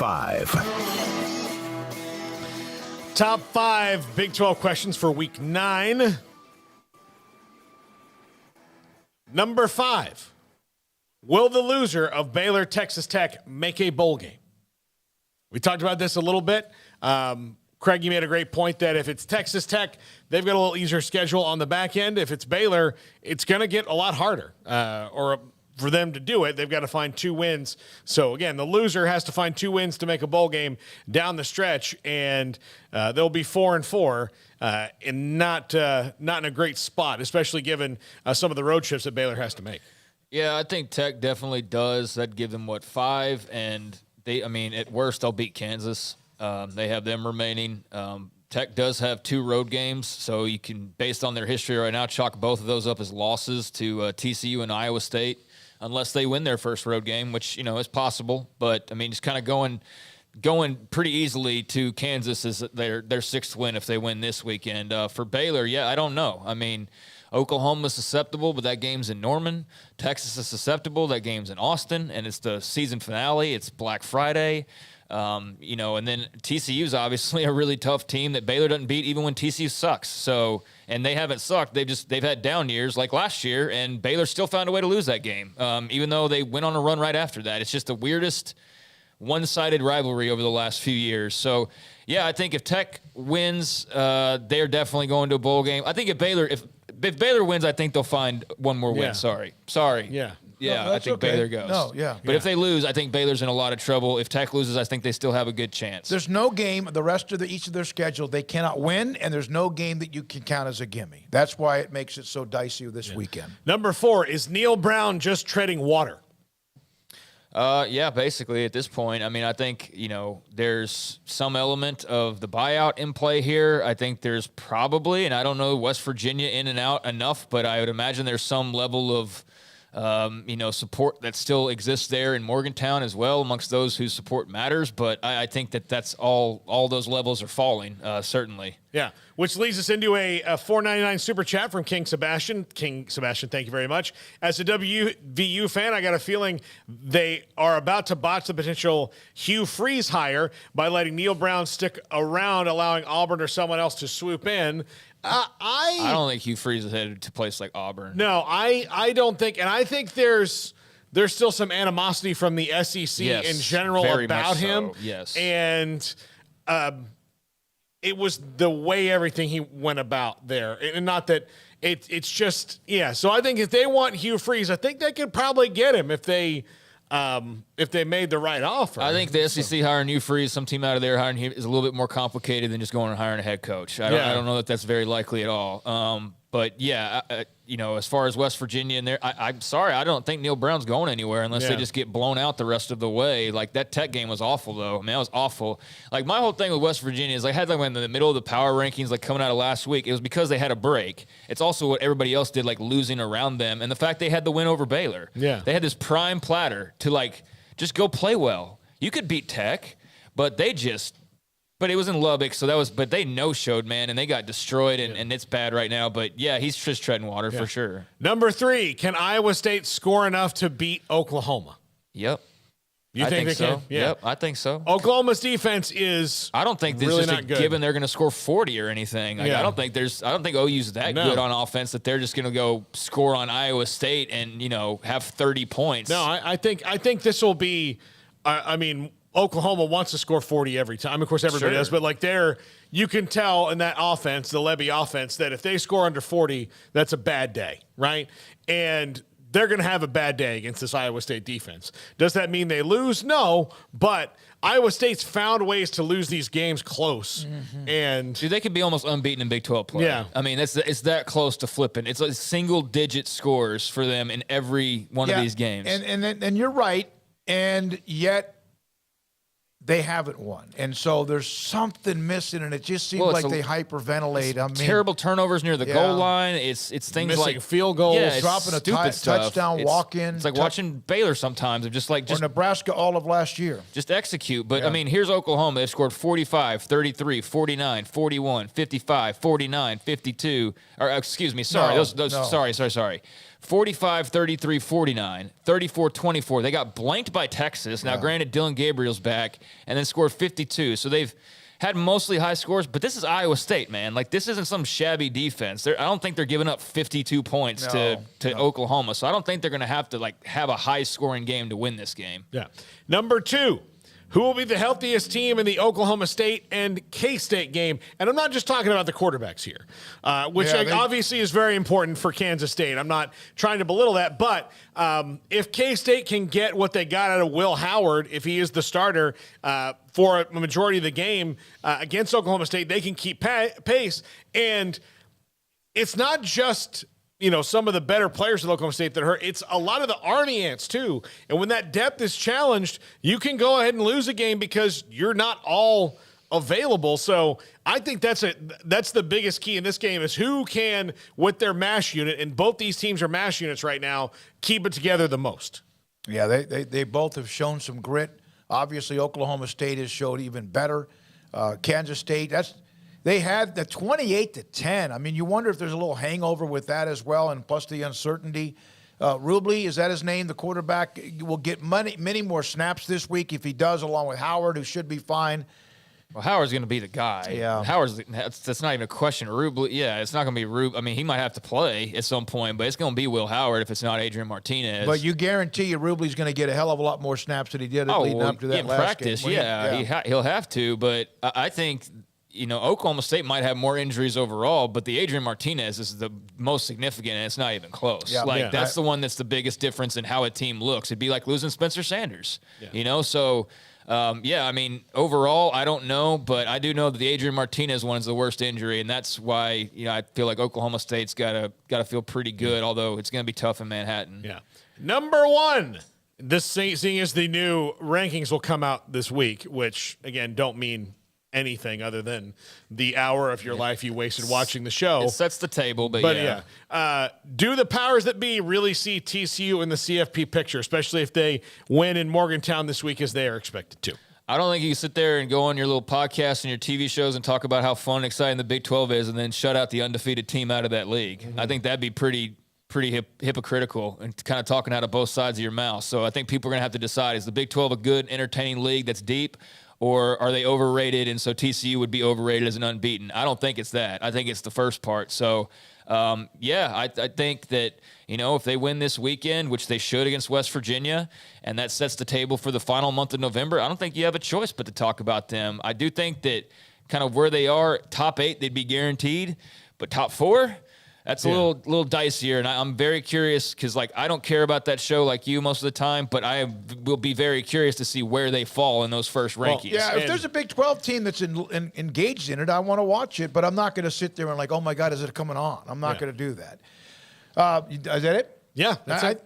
5. Top 5 Big 12 questions for Week 9. Number 5. Will the loser of Baylor Texas Tech make a bowl game? We talked about this a little bit. Craig, you made a great point that if it's Texas Tech, they've got a little easier schedule on the back end. If it's Baylor, it's going to get a lot harder. For them to do it, they've got to find 2 wins. So, again, the loser has to find 2 wins to make a bowl game down the stretch, and they'll be 4-4 and not in a great spot, especially given some of the road trips that Baylor has to make. Yeah, I think Tech definitely does. That'd give them, 5? And at worst, they'll beat Kansas. They have them remaining. Tech does have 2 road games, so you can, based on their history right now, chalk both of those up as losses to TCU and Iowa State, unless they win their first road game, which, is possible. But, just kind of going pretty easily to Kansas is their 6th win if they win this weekend. For Baylor, I don't know. Oklahoma's susceptible, but that game's in Norman. Texas is susceptible. That game's in Austin, and it's the season finale. It's Black Friday. And then TCU's obviously a really tough team that Baylor doesn't beat even when TCU sucks. So, and they haven't sucked. They've had down years like last year, and Baylor still found a way to lose that game, even though they went on a run right after that. It's just the weirdest one-sided rivalry over the last few years. So, I think if Tech wins, they're definitely going to a bowl game. I think if Baylor wins, I think they'll find one more win. Sorry. Yeah. Yeah, no, I think okay. Baylor goes. No, yeah. But if they lose, I think Baylor's in a lot of trouble. If Tech loses, I think they still have a good chance. There's no game the rest of each of their schedule they cannot win, and there's no game that you can count as a gimme. That's why it makes it so dicey this weekend. Number 4, is Neal Brown just treading water? Basically at this point. I think, there's some element of the buyout in play here. I think there's probably, and I don't know West Virginia in and out enough, but I would imagine there's some level of support that still exists there in Morgantown as well amongst those whose support matters. But I think that's all those levels are falling, certainly. Yeah, which leads us into a $4.99 super chat from King Sebastian. King Sebastian, thank you very much. As a WVU fan, I got a feeling they are about to botch the potential Hugh Freeze hire by letting Neal Brown stick around, allowing Auburn or someone else to swoop in. I don't think Hugh Freeze is headed to a place like Auburn. No, I don't think, and I think there's still some animosity from the SEC in general about him. So. Yes, and it was the way everything he went about there, and not that it's just So I think if they want Hugh Freeze, I think they could probably get him if they made the right offer. I think the SEC hiring Hugh Freeze, some team out of there hiring him, is a little bit more complicated than just going and hiring a head coach. I don't know that that's very likely at all. But as far as West Virginia and there, I'm sorry, I don't think Neal Brown's going anywhere unless they just get blown out the rest of the way. Like that Tech game was awful though. That was awful. Like my whole thing with West Virginia is I had them in the middle of the power rankings, like coming out of last week. It was because they had a break. It's also what everybody else did, like losing around them, and the fact they had the win over Baylor. Yeah, they had this prime platter to just go play well. You could beat Tech, but But it was in Lubbock, but they no-showed, man, and they got destroyed, and it's bad right now. But, he's just treading water for sure. Number 3, can Iowa State score enough to beat Oklahoma? Yep. You think they so? can? Yeah. Yep, I think so. Oklahoma's defense is I don't think this really is not good. Given they're going to score 40 or anything. I don't think OU's that good on offense that they're just going to go score on Iowa State and, have 30 points. No, I think this will be Oklahoma wants to score 40 every time. Of course, everybody does, but you can tell in that offense, the Levy offense, that if they score under 40, that's a bad day, right? And they're going to have a bad day against this Iowa State defense. Does that mean they lose? No, but Iowa State's found ways to lose these games close. Mm-hmm. And dude, they could be almost unbeaten in Big 12 play. Yeah. It's that close to flipping. It's like single-digit scores for them in every one of these games. And you're right, and yet they haven't won. And so there's something missing, and it just seems like they hyperventilate. Terrible turnovers near the goal line. It's things missing like field goals, dropping a touchdown walk-in. It's like watching Baylor sometimes. Or Nebraska all of last year. Just execute. But, here's Oklahoma. They've scored 45, 33, 49, 41, 55, 49, 52. Or, excuse me, sorry. Sorry. 45, 33, 49, 34, 24. They got blanked by Texas. Now, granted, Dylan Gabriel's back, and then scored 52. So they've had mostly high scores, but this is Iowa State, man. Like, this isn't some shabby defense. I don't think they're giving up 52 points to Oklahoma. So I don't think they're going to have to, have a high-scoring game to win this game. Yeah. Number 2. Who will be the healthiest team in the Oklahoma State and K-State game? And I'm not just talking about the quarterbacks here, which obviously is very important for Kansas State. I'm not trying to belittle that, but if K-State can get what they got out of Will Howard, if he is the starter for a majority of the game against Oklahoma State, they can keep pace. And it's not just some of the better players of Oklahoma State that hurt. It's a lot of the Army ants too. And when that depth is challenged, you can go ahead and lose a game because you're not all available. So I think that's the biggest key in this game is who can, with their mash unit, and both these teams are mash units right now, keep it together the most. Yeah, they both have shown some grit. Obviously, Oklahoma State has showed even better. Kansas State, they had the 28-10. I mean, you wonder if there's a little hangover with that as well, and plus the uncertainty. Rubley, is that his name? The quarterback will get many more snaps this week if he does, along with Howard, who should be fine. Well, Howard's going to be the guy. Yeah, that's not even a question. Rubley, it's not going to be Rubley. I mean, he might have to play at some point, but it's going to be Will Howard if it's not Adrian Martinez. But you guarantee you Rubley's going to get a hell of a lot more snaps than he did leading up to that last practice, game. He'll have to. But I think Oklahoma State might have more injuries overall, but the Adrian Martinez is the most significant, and it's not even close. Yeah. That's the one that's the biggest difference in how a team looks. It'd be like losing Spencer Sanders, So, I mean, overall, I don't know, but I do know that the Adrian Martinez one is the worst injury, and that's why I feel like Oklahoma State's got to feel pretty good, although it's going to be tough in Manhattan. Yeah. Number 1. Seeing as the new rankings will come out this week, which, again, don't mean anything other than the hour of your life you wasted watching the show. It sets the table, but do the powers that be really see TCU in the CFP picture, especially if they win in Morgantown this week as they are expected to? I don't think you can sit there and go on your little podcast and your TV shows and talk about how fun and exciting the Big 12 is and then shut out the undefeated team out of that league. I think that'd be pretty hypocritical and kind of talking out of both sides of your mouth. So I think people are going to have to decide, is the Big 12 a good, entertaining league that's deep, or are they overrated, and so TCU would be overrated as an unbeaten? I don't think it's that. I think it's the first part. So, I think that, if they win this weekend, which they should against West Virginia, and that sets the table for the final month of November, I don't think you have a choice but to talk about them. I do think that kind of where they are, top 8, they'd be guaranteed, but top 4, that's a little dicier, and I'm very curious because, I don't care about that show like you most of the time, but I will be very curious to see where they fall in those first rankings. If there's a Big 12 team that's engaged in it, I want to watch it, but I'm not going to sit there and oh my God, is it coming on? I'm not going to do that. Is that it? Yeah, that's it.